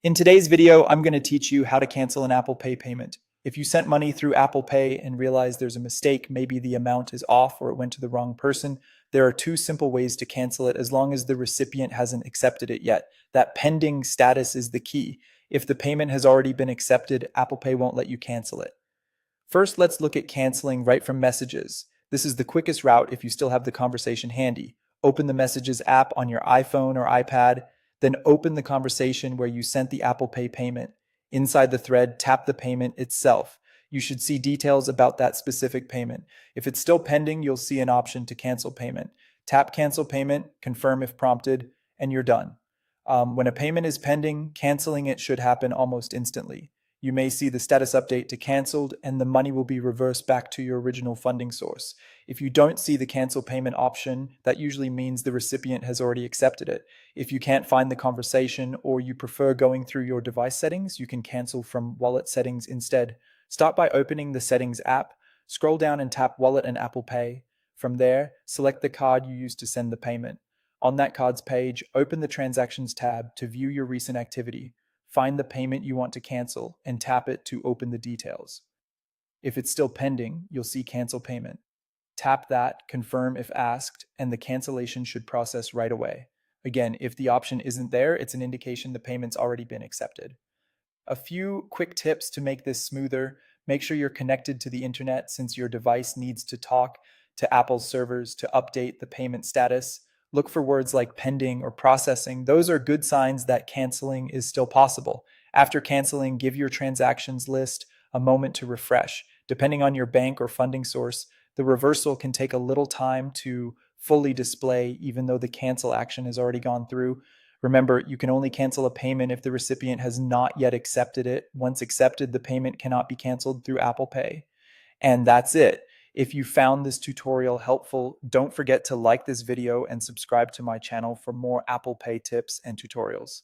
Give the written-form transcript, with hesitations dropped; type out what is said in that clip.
In today's video, I'm going to teach you how to cancel an Apple Pay payment. If you sent money through Apple Pay and realize there's a mistake, maybe the amount is off or it went to the wrong person, there are two simple ways to cancel it as long as the recipient hasn't accepted it yet. That pending status is the key. If the payment has already been accepted, Apple Pay won't let you cancel it. First, let's look at canceling right from Messages. This is the quickest route if you still have the conversation handy. Open the Messages app on your iPhone or iPad, then open the conversation where you sent the Apple Pay payment. Inside the thread, tap the payment itself. You should see details about that specific payment. If it's still pending, you'll see an option to cancel payment. Tap Cancel Payment, confirm if prompted, and you're done. When a payment is pending, canceling it should happen almost instantly. You may see the status update to canceled, and the money will be reversed back to your original funding source. If you don't see the cancel payment option, that usually means the recipient has already accepted it. If you can't find the conversation or you prefer going through your device settings, you can cancel from Wallet Settings instead. Start by opening the Settings app, scroll down and tap Wallet and Apple Pay. From there, select the card you used to send the payment. On that card's page, open the Transactions tab to view your recent activity. Find the payment you want to cancel and tap it to open the details. If it's still pending, you'll see Cancel Payment. Tap that, confirm if asked, and the cancellation should process right away. Again, if the option isn't there, it's an indication the payment's already been accepted. A few quick tips to make this smoother. Make sure you're connected to the internet since your device needs to talk to Apple's servers to update the payment status. Look for words like pending or processing. Those are good signs that canceling is still possible. After canceling, give your transactions list a moment to refresh. Depending on your bank or funding source, the reversal can take a little time to fully display, even though the cancel action has already gone through. Remember, you can only cancel a payment if the recipient has not yet accepted it. Once accepted, the payment cannot be canceled through Apple Pay. And that's it. If you found this tutorial helpful, don't forget to like this video and subscribe to my channel for more Apple Pay tips and tutorials.